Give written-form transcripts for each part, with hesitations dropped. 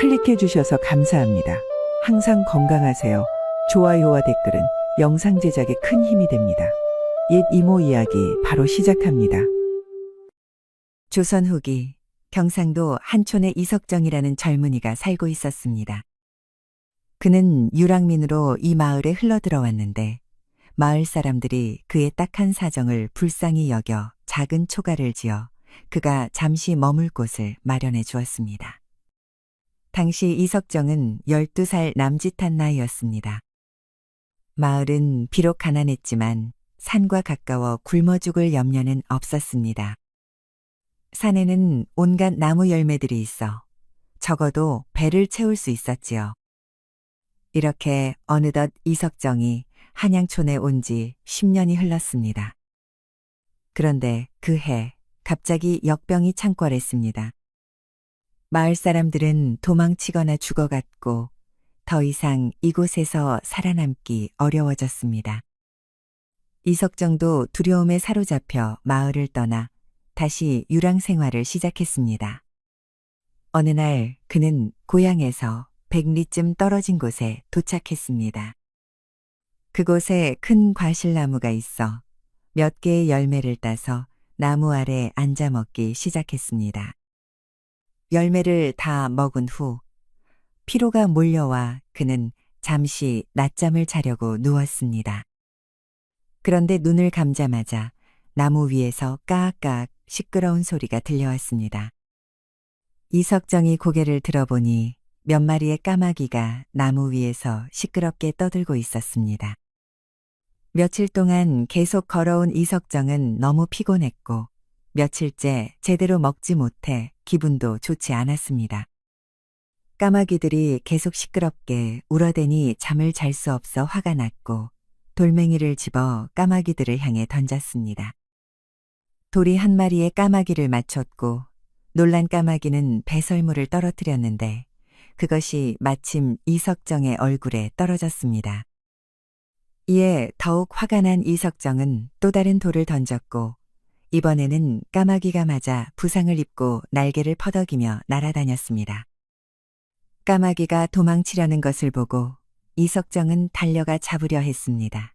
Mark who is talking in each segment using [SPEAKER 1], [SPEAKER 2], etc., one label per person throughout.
[SPEAKER 1] 클릭해 주셔서 감사합니다. 항상 건강하세요. 좋아요와 댓글은 영상 제작에 큰 힘이 됩니다. 옛 이모 이야기 바로 시작합니다.
[SPEAKER 2] 조선 후기 경상도 한촌에 이석정이라는 젊은이가 살고 있었습니다. 그는 유랑민으로 이 마을에 흘러들어왔는데 마을 사람들이 그의 딱한 사정을 불쌍히 여겨 작은 초가를 지어 그가 잠시 머물 곳을 마련해 주었습니다. 당시 이석정은 12살 남짓한 나이였습니다. 마을은 비록 가난했지만 산과 가까워 굶어 죽을 염려는 없었습니다. 산에는 온갖 나무 열매들이 있어 적어도 배를 채울 수 있었지요. 이렇게 어느덧 이석정이 한양촌에 온 지 10년이 흘렀습니다. 그런데 그 해 갑자기 역병이 창궐했습니다. 마을 사람들은 도망치거나 죽어갔고 더 이상 이곳에서 살아남기 어려워졌습니다. 이석정도 두려움에 사로잡혀 마을을 떠나 다시 유랑 생활을 시작했습니다. 어느 날 그는 고향에서 100리쯤 떨어진 곳에 도착했습니다. 그곳에 큰 과실나무가 있어 몇 개의 열매를 따서 나무 아래 앉아 먹기 시작했습니다. 열매를 다 먹은 후 피로가 몰려와 그는 잠시 낮잠을 자려고 누웠습니다. 그런데 눈을 감자마자 나무 위에서 까악까악 시끄러운 소리가 들려왔습니다. 이석정이 고개를 들어보니 몇 마리의 까마귀가 나무 위에서 시끄럽게 떠들고 있었습니다. 며칠 동안 계속 걸어온 이석정은 너무 피곤했고 며칠째 제대로 먹지 못해 기분도 좋지 않았습니다. 까마귀들이 계속 시끄럽게 울어대니 잠을 잘 수 없어 화가 났고 돌멩이를 집어 까마귀들을 향해 던졌습니다. 돌이 한 마리의 까마귀를 맞췄고 놀란 까마귀는 배설물을 떨어뜨렸는데 그것이 마침 이석정의 얼굴에 떨어졌습니다. 이에 더욱 화가 난 이석정은 또 다른 돌을 던졌고 이번에는 까마귀가 맞아 부상을 입고 날개를 퍼덕이며 날아다녔습니다. 까마귀가 도망치려는 것을 보고 이석정은 달려가 잡으려 했습니다.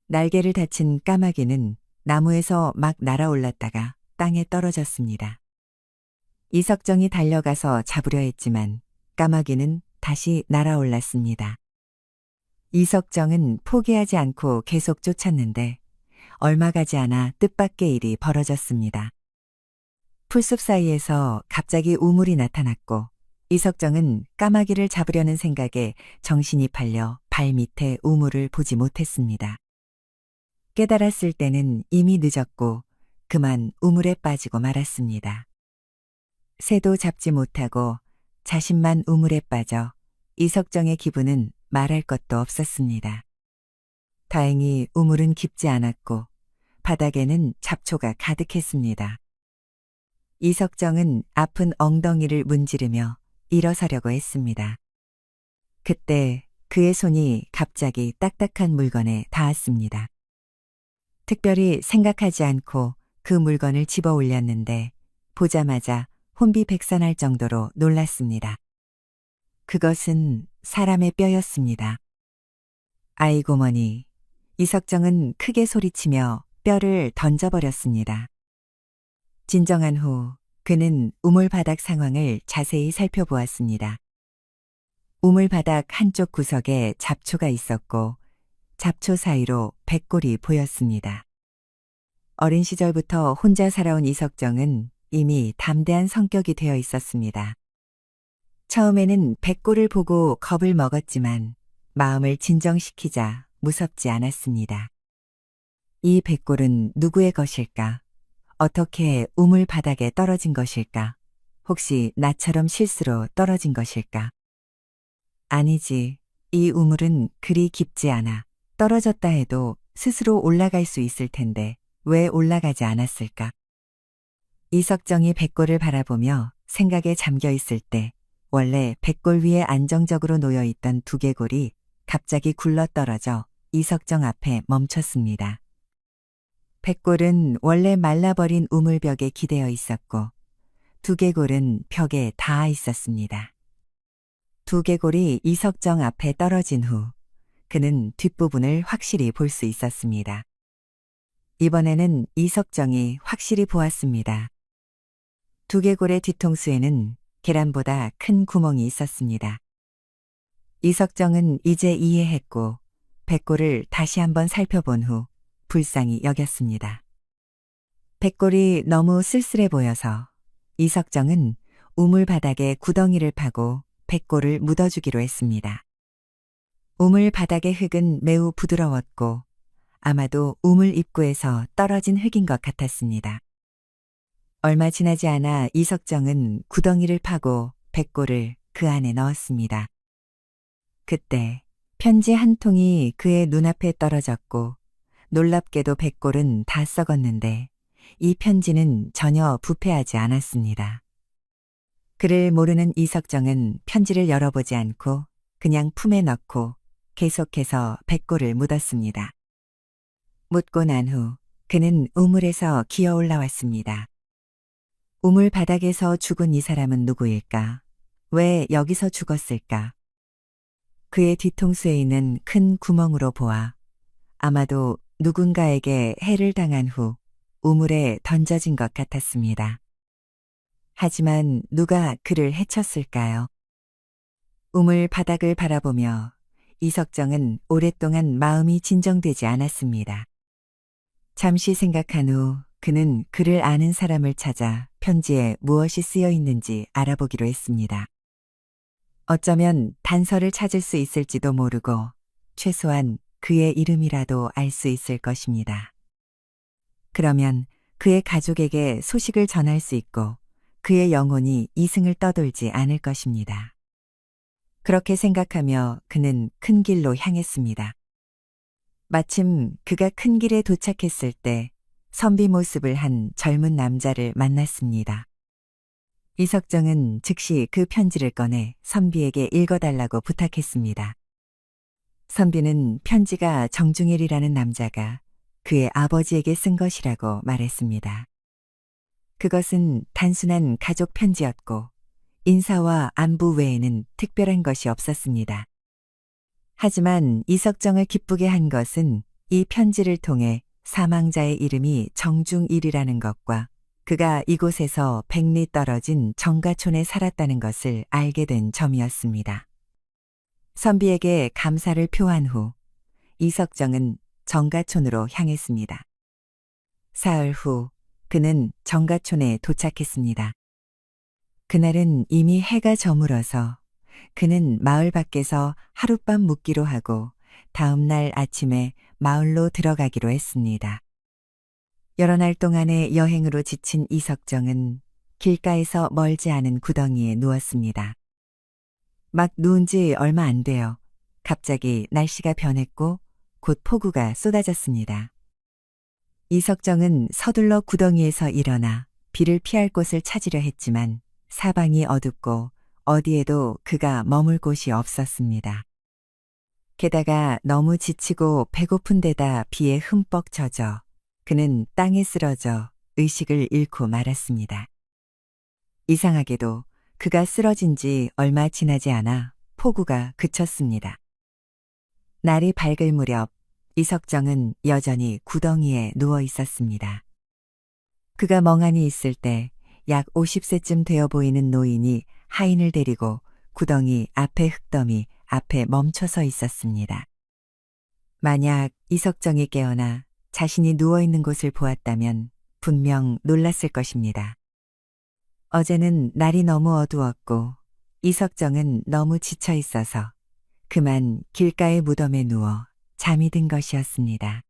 [SPEAKER 2] 날개를 다친 까마귀는 나무에서 막 날아올랐다가 땅에 떨어졌습니다. 이석정이 달려가서 잡으려 했지만 까마귀는 다시 날아올랐습니다. 이석정은 포기하지 않고 계속 쫓았는데 얼마 가지 않아 뜻밖의 일이 벌어졌습니다. 풀숲 사이에서 갑자기 우물이 나타났고 이석정은 까마귀를 잡으려는 생각에 정신이 팔려 발 밑에 우물을 보지 못했습니다. 깨달았을 때는 이미 늦었고 그만 우물에 빠지고 말았습니다. 새도 잡지 못하고 자신만 우물에 빠져 이석정의 기분은 말할 것도 없었습니다. 다행히 우물은 깊지 않았고 바닥에는 잡초가 가득했습니다. 이석정은 아픈 엉덩이를 문지르며 일어서려고 했습니다. 그때 그의 손이 갑자기 딱딱한 물건에 닿았습니다. 특별히 생각하지 않고 그 물건을 집어 올렸는데 보자마자 혼비백산할 정도로 놀랐습니다. 그것은 사람의 뼈였습니다. 아이고머니, 이석정은 크게 소리치며 뼈를 던져버렸습니다. 진정한 후 그는 우물 바닥 상황을 자세히 살펴보았습니다. 우물 바닥 한쪽 구석에 잡초가 있었고 잡초 사이로 백골이 보였습니다. 어린 시절부터 혼자 살아온 이석정은 이미 담대한 성격이 되어 있었습니다. 처음에는 백골을 보고 겁을 먹었지만 마음을 진정시키자 무섭지 않았습니다. 이 백골은 누구의 것일까? 어떻게 우물 바닥에 떨어진 것일까? 혹시 나처럼 실수로 떨어진 것일까? 아니지, 이 우물은 그리 깊지 않아. 떨어졌다 해도 스스로 올라갈 수 있을 텐데 왜 올라가지 않았을까? 이석정이 백골을 바라보며 생각에 잠겨 있을 때 원래 백골 위에 안정적으로 놓여 있던 두개골이 갑자기 굴러떨어져 이석정 앞에 멈췄습니다. 백골은 원래 말라버린 우물벽에 기대어 있었고 두개골은 벽에 닿아 있었습니다. 두개골이 이석정 앞에 떨어진 후 그는 뒷부분을 확실히 볼 수 있었습니다. 이번에는 이석정이 확실히 보았습니다. 두개골의 뒤통수에는 계란보다 큰 구멍이 있었습니다. 이석정은 이제 이해했고 백골을 다시 한번 살펴본 후 불쌍히 여겼습니다. 백골이 너무 쓸쓸해 보여서 이석정은 우물 바닥에 구덩이를 파고 백골을 묻어주기로 했습니다. 우물 바닥의 흙은 매우 부드러웠고 아마도 우물 입구에서 떨어진 흙인 것 같았습니다. 얼마 지나지 않아 이석정은 구덩이를 파고 백골을 그 안에 넣었습니다. 그때 편지 한 통이 그의 눈앞에 떨어졌고 놀랍게도 백골은 다 썩었는데 이 편지는 전혀 부패하지 않았습니다. 그를 모르는 이석정은 편지를 열어보지 않고 그냥 품에 넣고 계속해서 백골을 묻었습니다. 묻고 난 후 그는 우물에서 기어 올라왔습니다. 우물 바닥에서 죽은 이 사람은 누구일까? 왜 여기서 죽었을까? 그의 뒤통수에 있는 큰 구멍으로 보아 아마도 누군가에게 해를 당한 후 우물에 던져진 것 같았습니다. 하지만 누가 그를 해쳤을까요? 우물 바닥을 바라보며 이석정은 오랫동안 마음이 진정되지 않았습니다. 잠시 생각한 후 그는 그를 아는 사람을 찾아 편지에 무엇이 쓰여 있는지 알아보기로 했습니다. 어쩌면 단서를 찾을 수 있을지도 모르고 최소한 그의 이름이라도 알 수 있을 것입니다. 그러면 그의 가족에게 소식을 전할 수 있고 그의 영혼이 이승을 떠돌지 않을 것입니다. 그렇게 생각하며 그는 큰 길로 향했습니다. 마침 그가 큰 길에 도착했을 때 선비 모습을 한 젊은 남자를 만났습니다. 이석정은 즉시 그 편지를 꺼내 선비에게 읽어달라고 부탁했습니다. 선비는 편지가 정중일이라는 남자가 그의 아버지에게 쓴 것이라고 말했습니다. 그것은 단순한 가족 편지였고 인사와 안부 외에는 특별한 것이 없었습니다. 하지만 이석정을 기쁘게 한 것은 이 편지를 통해 사망자의 이름이 정중일이라는 것과 그가 이곳에서 100리 떨어진 정가촌에 살았다는 것을 알게 된 점이었습니다. 선비에게 감사를 표한 후 이석정은 정가촌으로 향했습니다. 사흘 후 그는 정가촌에 도착했습니다. 그날은 이미 해가 저물어서 그는 마을 밖에서 하룻밤 묵기로 하고 다음 날 아침에 마을로 들어가기로 했습니다. 여러 날 동안의 여행으로 지친 이석정은 길가에서 멀지 않은 구덩이에 누웠습니다. 막 누운 지 얼마 안 되어 갑자기 날씨가 변했고 곧 폭우가 쏟아졌습니다. 이석정은 서둘러 구덩이에서 일어나 비를 피할 곳을 찾으려 했지만 사방이 어둡고 어디에도 그가 머물 곳이 없었습니다. 게다가 너무 지치고 배고픈 데다 비에 흠뻑 젖어 그는 땅에 쓰러져 의식을 잃고 말았습니다. 이상하게도 그가 쓰러진 지 얼마 지나지 않아 폭우가 그쳤습니다. 날이 밝을 무렵 이석정은 여전히 구덩이에 누워 있었습니다. 그가 멍하니 있을 때 약 50세쯤 되어 보이는 노인이 하인을 데리고 구덩이 앞에 흙더미 앞에 멈춰서 있었습니다. 만약 이석정이 깨어나 자신이 누워있는 곳을 보았다면 분명 놀랐을 것입니다. 어제는 날이 너무 어두웠고 이석정은 너무 지쳐 있어서 그만 길가의 무덤에 누워 잠이 든 것이었습니다.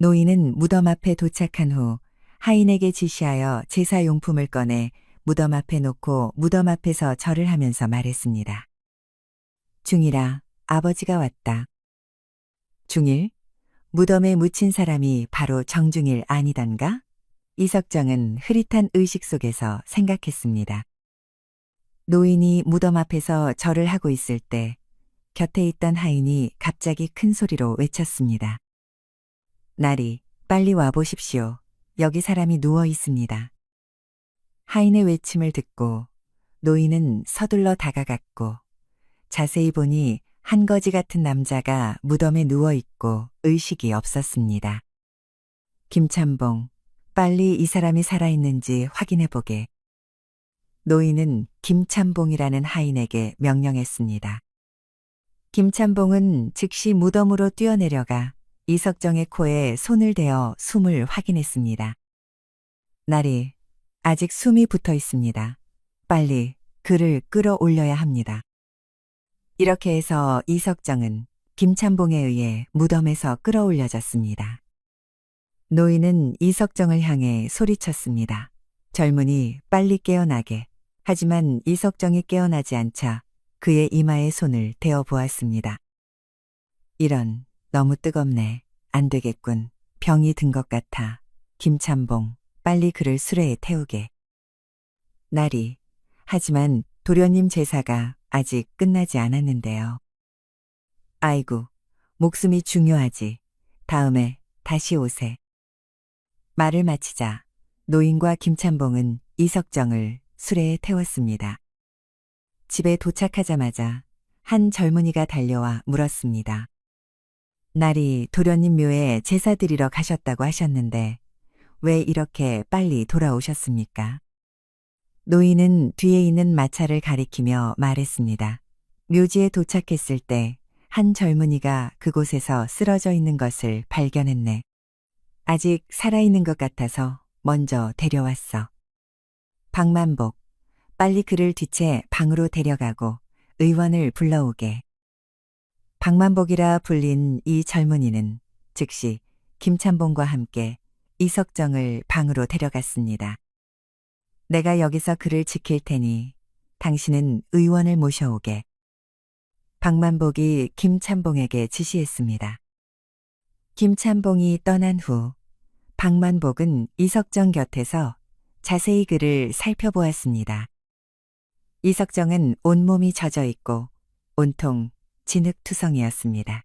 [SPEAKER 2] 노인은 무덤 앞에 도착한 후 하인에게 지시하여 제사용품을 꺼내 무덤 앞에 놓고 무덤 앞에서 절을 하면서 말했습니다. 중일아, 아버지가 왔다. 중일? 무덤에 묻힌 사람이 바로 정중일 아니던가? 이석정은 흐릿한 의식 속에서 생각했습니다. 노인이 무덤 앞에서 절을 하고 있을 때 곁에 있던 하인이 갑자기 큰 소리로 외쳤습니다. 나리, 빨리 와보십시오. 여기 사람이 누워 있습니다. 하인의 외침을 듣고 노인은 서둘러 다가갔고 자세히 보니 한 거지 같은 남자가 무덤에 누워 있고 의식이 없었습니다. 김찬봉, 빨리 이 사람이 살아있는지 확인해 보게. 노인은 김찬봉이라는 하인에게 명령했습니다. 김찬봉은 즉시 무덤으로 뛰어내려가 이석정의 코에 손을 대어 숨을 확인했습니다. 나리, 아직 숨이 붙어 있습니다. 빨리 그를 끌어올려야 합니다. 이렇게 해서 이석정은 김찬봉에 의해 무덤에서 끌어올려졌습니다. 노인은 이석정을 향해 소리쳤습니다. 젊은이 빨리 깨어나게. 하지만 이석정이 깨어나지 않자 그의 이마에 손을 대어 보았습니다. 이런, 너무 뜨겁네. 안 되겠군. 병이 든 것 같아. 김찬봉, 빨리 그를 수레에 태우게. 나리, 하지만 도련님 제사가 아직 끝나지 않았는데요. 아이고, 목숨이 중요하지. 다음에 다시 오세. 말을 마치자 노인과 김찬봉은 이석정을 수레에 태웠습니다. 집에 도착하자마자 한 젊은이가 달려와 물었습니다. 날이 도련님 묘에 제사 드리러 가셨다고 하셨는데 왜 이렇게 빨리 돌아오셨습니까? 노인은 뒤에 있는 마차를 가리키며 말했습니다. 묘지에 도착했을 때 한 젊은이가 그곳에서 쓰러져 있는 것을 발견했네. 아직 살아있는 것 같아서 먼저 데려왔어. 박만복, 빨리 그를 뒤채 방으로 데려가고 의원을 불러오게. 박만복이라 불린 이 젊은이는 즉시 김찬봉과 함께 이석정을 방으로 데려갔습니다. 내가 여기서 그를 지킬 테니 당신은 의원을 모셔오게. 박만복이 김찬봉에게 지시했습니다. 김찬봉이 떠난 후 박만복은 이석정 곁에서 자세히 그를 살펴보았습니다. 이석정은 온몸이 젖어 있고 온통 진흙투성이었습니다.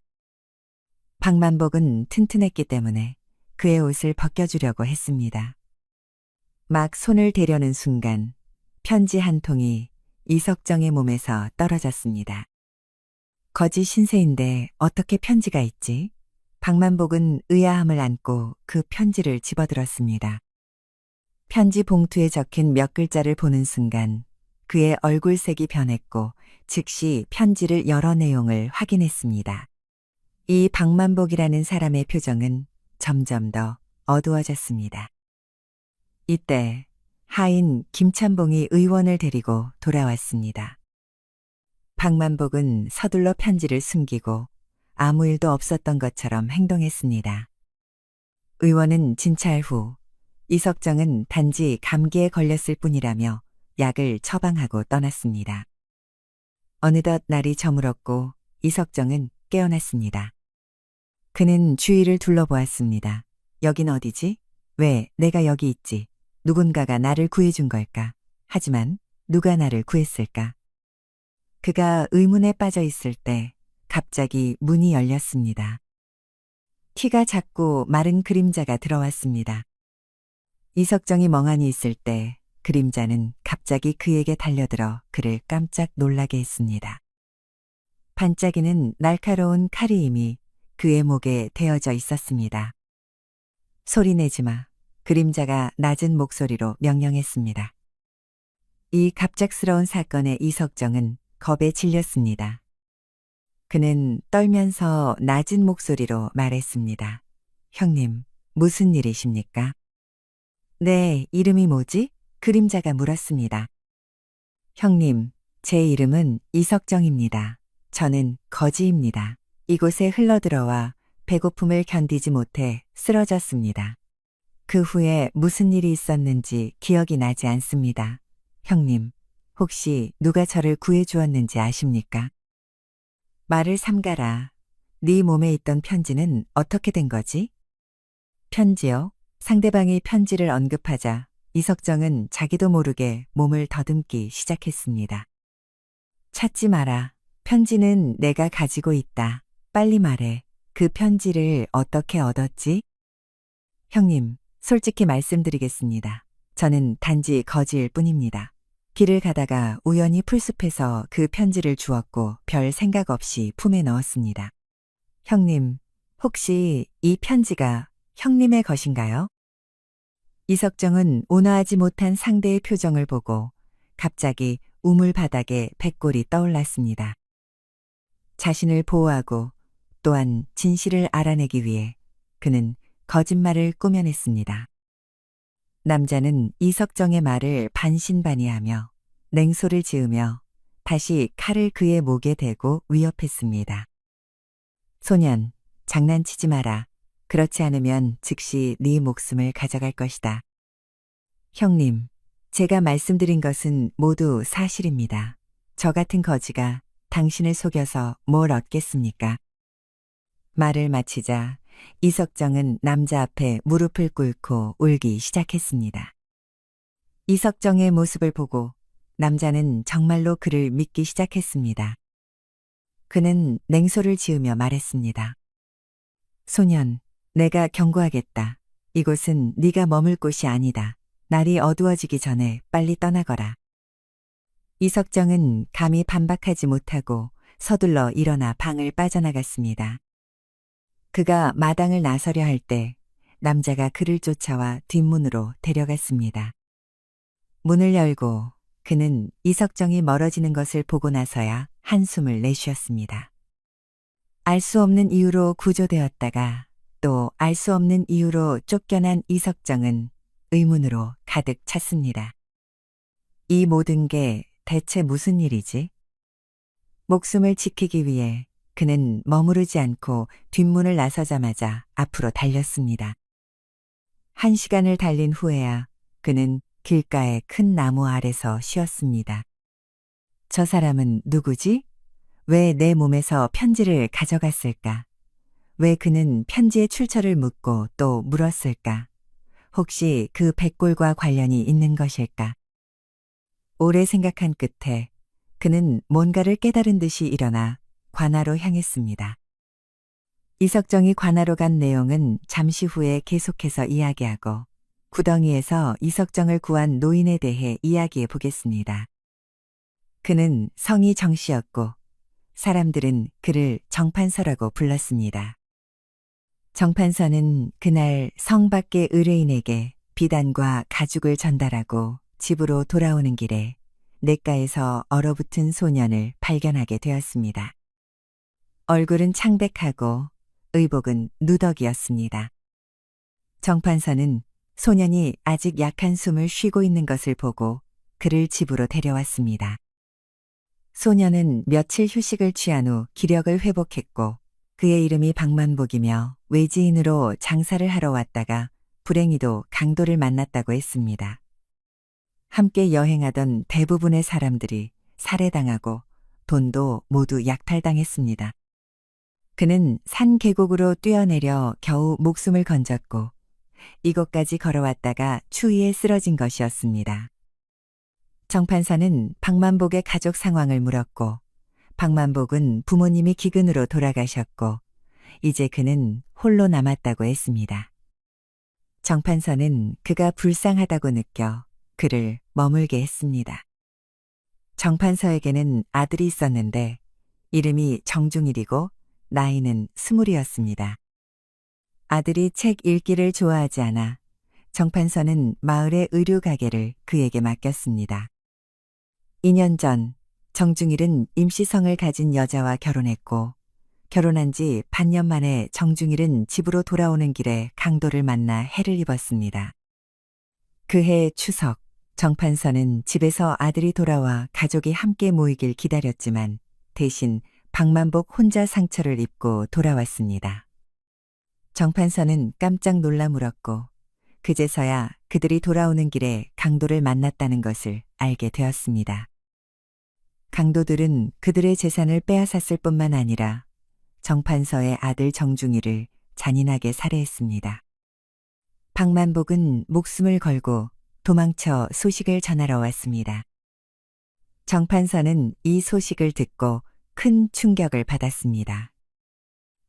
[SPEAKER 2] 박만복은 튼튼했기 때문에 그의 옷을 벗겨주려고 했습니다. 막 손을 대려는 순간 편지 한 통이 이석정의 몸에서 떨어졌습니다. 거지 신세인데 어떻게 편지가 있지? 박만복은 의아함을 안고 그 편지를 집어들었습니다. 편지 봉투에 적힌 몇 글자를 보는 순간 그의 얼굴색이 변했고 즉시 편지를 여러 내용을 확인했습니다. 이 박만복이라는 사람의 표정은 점점 더 어두워졌습니다. 이때 하인 김찬봉이 의원을 데리고 돌아왔습니다. 박만복은 서둘러 편지를 숨기고 아무 일도 없었던 것처럼 행동했습니다. 의원은 진찰 후 이석정은 단지 감기에 걸렸을 뿐이라며 약을 처방하고 떠났습니다. 어느덧 날이 저물었고 이석정은 깨어났습니다. 그는 주위를 둘러보았습니다. 여긴 어디지? 왜 내가 여기 있지? 누군가가 나를 구해준 걸까? 하지만 누가 나를 구했을까? 그가 의문에 빠져 있을 때 갑자기 문이 열렸습니다. 키가 작고 마른 그림자가 들어왔습니다. 이석정이 멍하니 있을 때 그림자는 갑자기 그에게 달려들어 그를 깜짝 놀라게 했습니다. 반짝이는 날카로운 칼이 이미 그의 목에 대어져 있었습니다. 소리내지 마. 그림자가 낮은 목소리로 명령했습니다. 이 갑작스러운 사건에 이석정은 겁에 질렸습니다. 그는 떨면서 낮은 목소리로 말했습니다. 형님, 무슨 일이십니까? 네, 이름이 뭐지? 그림자가 물었습니다. 형님, 제 이름은 이석정입니다. 저는 거지입니다. 이곳에 흘러들어와 배고픔을 견디지 못해 쓰러졌습니다. 그 후에 무슨 일이 있었는지 기억이 나지 않습니다. 형님, 혹시 누가 저를 구해주었는지 아십니까? 말을 삼가라. 네 몸에 있던 편지는 어떻게 된 거지? 편지요? 상대방이 편지를 언급하자 이석정은 자기도 모르게 몸을 더듬기 시작했습니다. 찾지 마라. 편지는 내가 가지고 있다. 빨리 말해. 그 편지를 어떻게 얻었지? 형님, 솔직히 말씀드리겠습니다. 저는 단지 거지일 뿐입니다. 길을 가다가 우연히 풀숲에서 그 편지를 주웠고 별 생각 없이 품에 넣었습니다. 형님, 혹시 이 편지가 형님의 것인가요? 이석정은 온화하지 못한 상대의 표정을 보고 갑자기 우물 바닥에 백골이 떠올랐습니다. 자신을 보호하고 또한 진실을 알아내기 위해 그는 거짓말을 꾸며냈습니다. 남자는 이석정의 말을 반신반의하며 냉소를 지으며 다시 칼을 그의 목에 대고 위협했습니다. 소년, 장난치지 마라. 그렇지 않으면 즉시 네 목숨을 가져갈 것이다. 형님, 제가 말씀드린 것은 모두 사실입니다. 저 같은 거지가 당신을 속여서 뭘 얻겠습니까? 말을 마치자 이석정은 남자 앞에 무릎을 꿇고 울기 시작했습니다. 이석정의 모습을 보고 남자는 정말로 그를 믿기 시작했습니다. 그는 냉소를 지으며 말했습니다. 소년, 내가 경고하겠다. 이곳은 네가 머물 곳이 아니다. 날이 어두워지기 전에 빨리 떠나거라. 이석정은 감히 반박하지 못하고 서둘러 일어나 방을 빠져나갔습니다. 그가 마당을 나서려 할 때 남자가 그를 쫓아와 뒷문으로 데려갔습니다. 문을 열고 그는 이석정이 멀어지는 것을 보고 나서야 한숨을 내쉬었습니다. 알 수 없는 이유로 구조되었다가 또 알 수 없는 이유로 쫓겨난 이석정은 의문으로 가득 찼습니다. 이 모든 게 대체 무슨 일이지? 목숨을 지키기 위해 그는 머무르지 않고 뒷문을 나서자마자 앞으로 달렸습니다. 1시간을 달린 후에야 그는 길가의 큰 나무 아래서 쉬었습니다. 저 사람은 누구지? 왜 내 몸에서 편지를 가져갔을까? 왜 그는 편지의 출처를 묻고 또 물었을까? 혹시 그 백골과 관련이 있는 것일까? 오래 생각한 끝에 그는 뭔가를 깨달은 듯이 일어나 관아로 향했습니다. 이석정이 관아로 간 내용은 잠시 후에 계속해서 이야기하고 구덩이에서 이석정을 구한 노인에 대해 이야기해 보겠습니다. 그는 성이 정씨였고 사람들은 그를 정판서라고 불렀습니다. 정판서는 그날 성 밖의 의뢰인에게 비단과 가죽을 전달하고 집으로 돌아오는 길에 냇가에서 얼어붙은 소년을 발견하게 되었습니다. 얼굴은 창백하고 의복은 누더기였습니다. 정판서는 소년이 아직 약한 숨을 쉬고 있는 것을 보고 그를 집으로 데려왔습니다. 소년은 며칠 휴식을 취한 후 기력을 회복했고 그의 이름이 박만복이며 외지인으로 장사를 하러 왔다가 불행히도 강도를 만났다고 했습니다. 함께 여행하던 대부분의 사람들이 살해당하고 돈도 모두 약탈당했습니다. 그는 산 계곡으로 뛰어내려 겨우 목숨을 건졌고 이곳까지 걸어왔다가 추위에 쓰러진 것이었습니다. 정판사는 박만복의 가족 상황을 물었고 박만복은 부모님이 기근으로 돌아가셨고 이제 그는 홀로 남았다고 했습니다. 정판사는 그가 불쌍하다고 느껴 그를 머물게 했습니다. 정판서에게는 아들이 있었는데 이름이 정중일이고 나이는 20이었습니다. 아들이 책 읽기를 좋아하지 않아 정판서는 마을의 의류 가게를 그에게 맡겼습니다. 2년 전 정중일은 임시성을 가진 여자와 결혼했고 결혼한 지 반년 만에 정중일은 집으로 돌아오는 길에 강도를 만나 해를 입었습니다. 그해 추석 정판서는 집에서 아들이 돌아와 가족이 함께 모이길 기다렸지만 대신 박만복 혼자 상처를 입고 돌아왔습니다. 정판서는 깜짝 놀라 물었고 그제서야 그들이 돌아오는 길에 강도를 만났다는 것을 알게 되었습니다. 강도들은 그들의 재산을 빼앗았을 뿐만 아니라 정판서의 아들 정중이를 잔인하게 살해했습니다. 박만복은 목숨을 걸고 도망쳐 소식을 전하러 왔습니다. 정판서는 이 소식을 듣고 큰 충격을 받았습니다.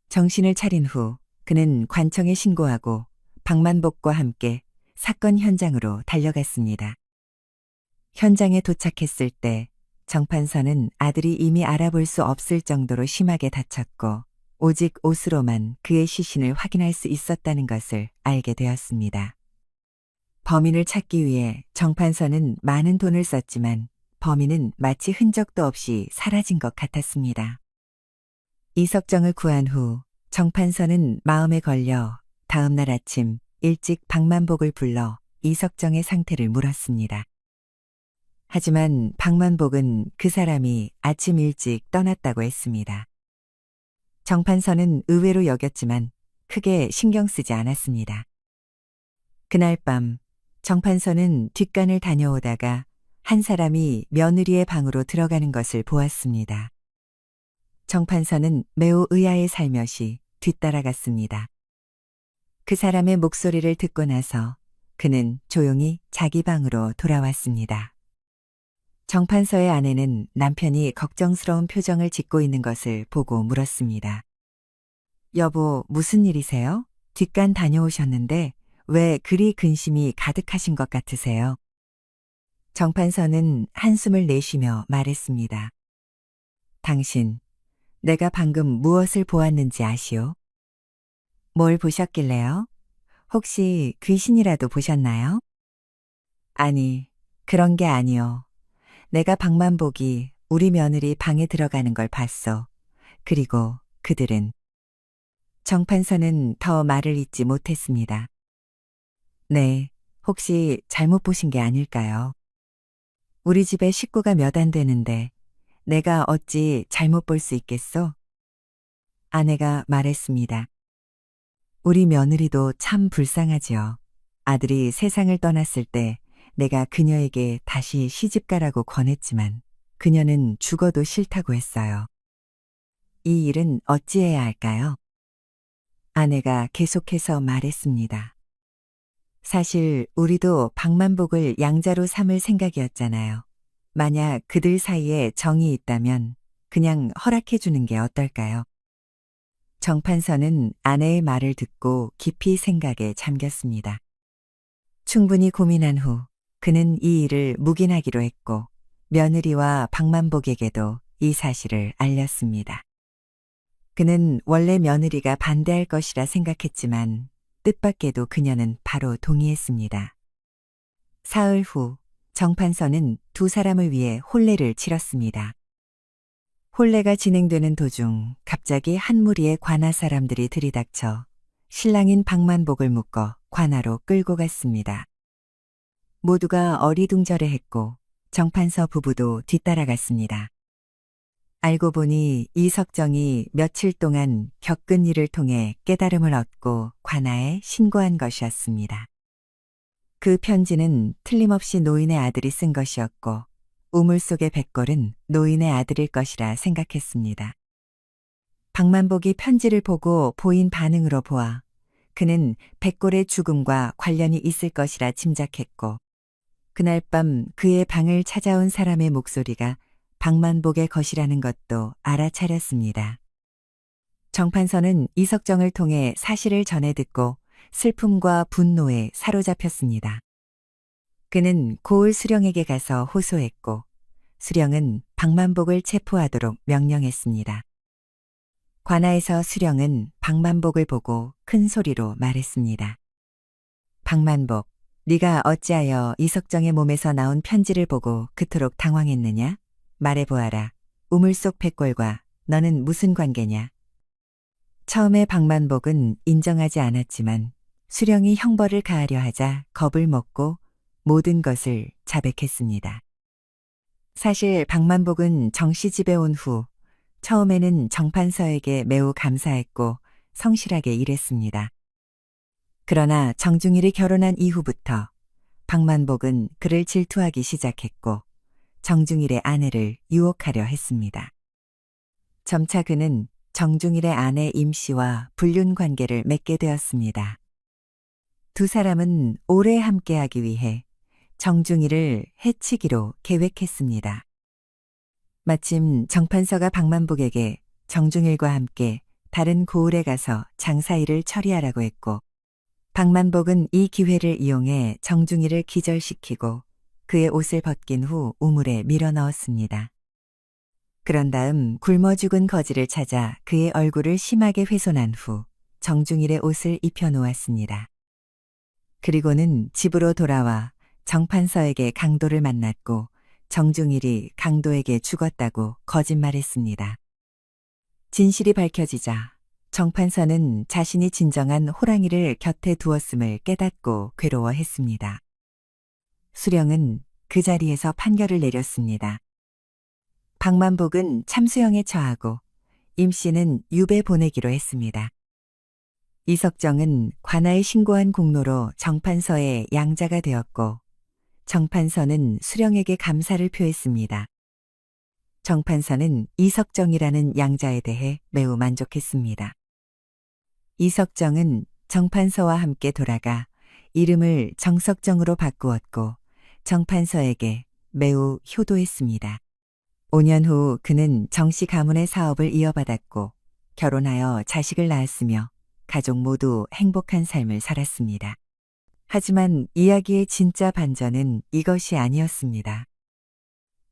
[SPEAKER 2] 정신을 차린 후 그는 관청에 신고하고 박만복과 함께 사건 현장으로 달려갔습니다. 현장에 도착했을 때 정판서는 아들이 이미 알아볼 수 없을 정도로 심하게 다쳤고 오직 옷으로만 그의 시신을 확인할 수 있었다는 것을 알게 되었습니다. 범인을 찾기 위해 정판서는 많은 돈을 썼지만 범인은 마치 흔적도 없이 사라진 것 같았습니다. 이석정을 구한 후 정판서는 마음에 걸려 다음 날 아침 일찍 박만복을 불러 이석정의 상태를 물었습니다. 하지만 박만복은 그 사람이 아침 일찍 떠났다고 했습니다. 정판서는 의외로 여겼지만 크게 신경 쓰지 않았습니다. 그날 밤 정판서는 뒷간을 다녀오다가 한 사람이 며느리의 방으로 들어가는 것을 보았습니다. 정판서는 매우 의아해 살며시 뒤따라갔습니다. 그 사람의 목소리를 듣고 나서 그는 조용히 자기 방으로 돌아왔습니다. 정판서의 아내는 남편이 걱정스러운 표정을 짓고 있는 것을 보고 물었습니다. 여보, 무슨 일이세요? 뒷간 다녀오셨는데 왜 그리 근심이 가득하신 것 같으세요? 정판서는 한숨을 내쉬며 말했습니다. 당신, 내가 방금 무엇을 보았는지 아시오? 뭘 보셨길래요? 혹시 귀신이라도 보셨나요? 아니, 그런 게 아니요. 내가 박만복이 우리 며느리 방에 들어가는 걸 봤어. 그리고 그들은. 정판서는 더 말을 잇지 못했습니다. 네, 혹시 잘못 보신 게 아닐까요? 우리 집에 식구가 몇 안 되는데 내가 어찌 잘못 볼 수 있겠소? 아내가 말했습니다. 우리 며느리도 참 불쌍하지요. 아들이 세상을 떠났을 때 내가 그녀에게 다시 시집가라고 권했지만 그녀는 죽어도 싫다고 했어요. 이 일은 어찌해야 할까요? 아내가 계속해서 말했습니다. 사실 우리도 박만복을 양자로 삼을 생각이었잖아요. 만약 그들 사이에 정이 있다면 그냥 허락해 주는 게 어떨까요? 정판서는 아내의 말을 듣고 깊이 생각에 잠겼습니다. 충분히 고민한 후 그는 이 일을 묵인하기로 했고 며느리와 박만복에게도 이 사실을 알렸습니다. 그는 원래 며느리가 반대할 것이라 생각했지만 뜻밖에도 그녀는 바로 동의했습니다. 사흘 후 정판서는 두 사람을 위해 혼례를 치렀습니다. 혼례가 진행되는 도중 갑자기 한 무리의 관아 사람들이 들이닥쳐 신랑인 박만복을 묶어 관아로 끌고 갔습니다. 모두가 어리둥절해했고 정판서 부부도 뒤따라갔습니다. 알고 보니 이석정이 며칠 동안 겪은 일을 통해 깨달음을 얻고 관아에 신고한 것이었습니다. 그 편지는 틀림없이 노인의 아들이 쓴 것이었고 우물 속의 백골은 노인의 아들일 것이라 생각했습니다. 박만복이 편지를 보고 보인 반응으로 보아 그는 백골의 죽음과 관련이 있을 것이라 짐작했고 그날 밤 그의 방을 찾아온 사람의 목소리가 박만복의 것이라는 것도 알아차렸습니다. 정판서는 이석정을 통해 사실을 전해 듣고 슬픔과 분노에 사로잡혔습니다. 그는 고을 수령에게 가서 호소했고 수령은 박만복을 체포하도록 명령했습니다. 관아에서 수령은 박만복을 보고 큰 소리로 말했습니다. 박만복, 네가 어찌하여 이석정의 몸에서 나온 편지를 보고 그토록 당황했느냐? 말해보아라. 우물 속 백골과 너는 무슨 관계냐? 처음에 박만복은 인정하지 않았지만 수령이 형벌을 가하려 하자 겁을 먹고 모든 것을 자백했습니다. 사실 박만복은 정씨 집에 온 후 처음에는 정판서에게 매우 감사했고 성실하게 일했습니다. 그러나 정중일이 결혼한 이후부터 박만복은 그를 질투하기 시작했고 정중일의 아내를 유혹하려 했습니다. 점차 그는 정중일의 아내 임씨와 불륜 관계를 맺게 되었습니다. 두 사람은 오래 함께하기 위해 정중일을 해치기로 계획했습니다. 마침 정판서가 박만복에게 정중일과 함께 다른 고을에 가서 장사일을 처리하라고 했고 박만복은 이 기회를 이용해 정중일을 기절시키고 그의 옷을 벗긴 후 우물에 밀어 넣었습니다. 그런 다음 굶어 죽은 거지를 찾아 그의 얼굴을 심하게 훼손한 후 정중일의 옷을 입혀 놓았습니다. 그리고는 집으로 돌아와 정판서에게 강도를 만났고 정중일이 강도에게 죽었다고 거짓말했습니다. 진실이 밝혀지자 정판서는 자신이 진정한 호랑이를 곁에 두었음을 깨닫고 괴로워했습니다. 수령은 그 자리에서 판결을 내렸습니다. 박만복은 참수형에 처하고 임씨는 유배 보내기로 했습니다. 이석정은 관아에 신고한 공로로 정판서의 양자가 되었고 정판서는 수령에게 감사를 표했습니다. 정판서는 이석정이라는 양자에 대해 매우 만족했습니다. 이석정은 정판서와 함께 돌아가 이름을 정석정으로 바꾸었고 정판서에게 매우 효도했습니다. 5년 후 그는 정씨 가문의 사업을 이어받았고 결혼하여 자식을 낳았으며 가족 모두 행복한 삶을 살았습니다. 하지만 이야기의 진짜 반전은 이것이 아니었습니다.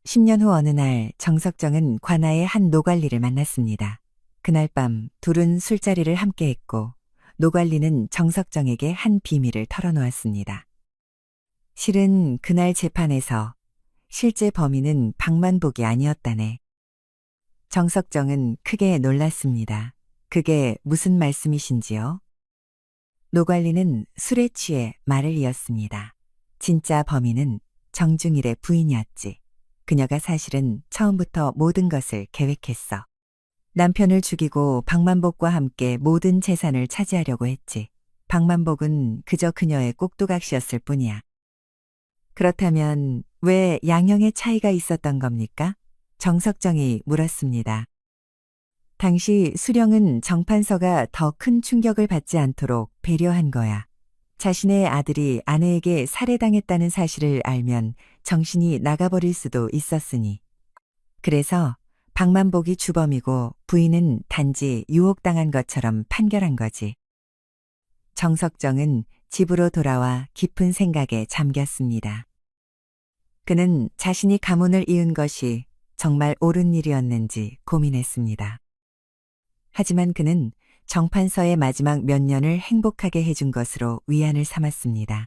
[SPEAKER 2] 10년 후 어느 날 정석정은 관아의 한 노관리를 만났습니다. 그날 밤 둘은 술자리를 함께 했고 노관리는 정석정에게 한 비밀을 털어놓았습니다. 실은 그날 재판에서 실제 범인은 박만복이 아니었다네. 정석정은 크게 놀랐습니다. 그게 무슨 말씀이신지요? 노관리는 술에 취해 말을 이었습니다. 진짜 범인은 정중일의 부인이었지. 그녀가 사실은 처음부터 모든 것을 계획했어. 남편을 죽이고 박만복과 함께 모든 재산을 차지하려고 했지. 박만복은 그저 그녀의 꼭두각시였을 뿐이야. 그렇다면 왜 양형의 차이가 있었던 겁니까? 정석정이 물었습니다. 당시 수령은 정판서가 더 큰 충격을 받지 않도록 배려한 거야. 자신의 아들이 아내에게 살해당했다는 사실을 알면 정신이 나가버릴 수도 있었으니. 그래서 박만복이 주범이고 부인은 단지 유혹당한 것처럼 판결한 거지. 정석정은 집으로 돌아와 깊은 생각에 잠겼습니다. 그는 자신이 가문을 이은 것이 정말 옳은 일이었는지 고민했습니다. 하지만 그는 정판서의 마지막 몇 년을 행복하게 해준 것으로 위안을 삼았습니다.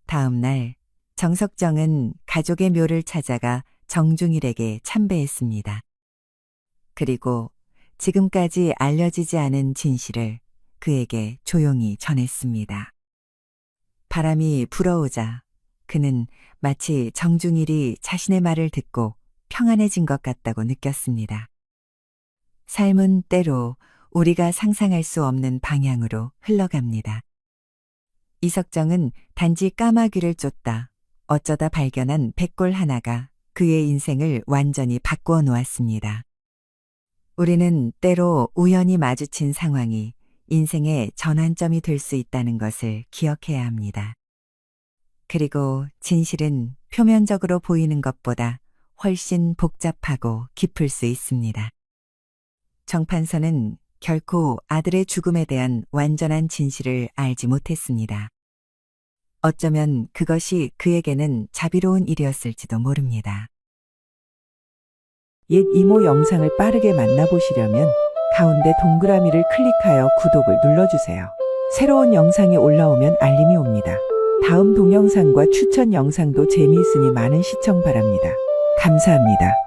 [SPEAKER 2] 다음 날 정석정은 가족의 묘를 찾아가 정중일에게 참배했습니다. 그리고 지금까지 알려지지 않은 진실을 그에게 조용히 전했습니다. 바람이 불어오자 그는 마치 정중일이 자신의 말을 듣고 평안해진 것 같다고 느꼈습니다. 삶은 때로 우리가 상상할 수 없는 방향으로 흘러갑니다. 이석정은 단지 까마귀를 쫓다 어쩌다 발견한 백골 하나가 그의 인생을 완전히 바꾸어 놓았습니다. 우리는 때로 우연히 마주친 상황이 인생의 전환점이 될 수 있다는 것을 기억해야 합니다. 그리고 진실은 표면적으로 보이는 것보다 훨씬 복잡하고 깊을 수 있습니다. 정판서는 결코 아들의 죽음에 대한 완전한 진실을 알지 못했습니다. 어쩌면 그것이 그에게는 자비로운 일이었을지도 모릅니다.
[SPEAKER 1] 옛 이모 영상을 빠르게 만나보시려면 가운데 동그라미를 클릭하여 구독을 눌러주세요. 새로운 영상이 올라오면 알림이 옵니다. 다음 동영상과 추천 영상도 재미있으니 많은 시청 바랍니다. 감사합니다.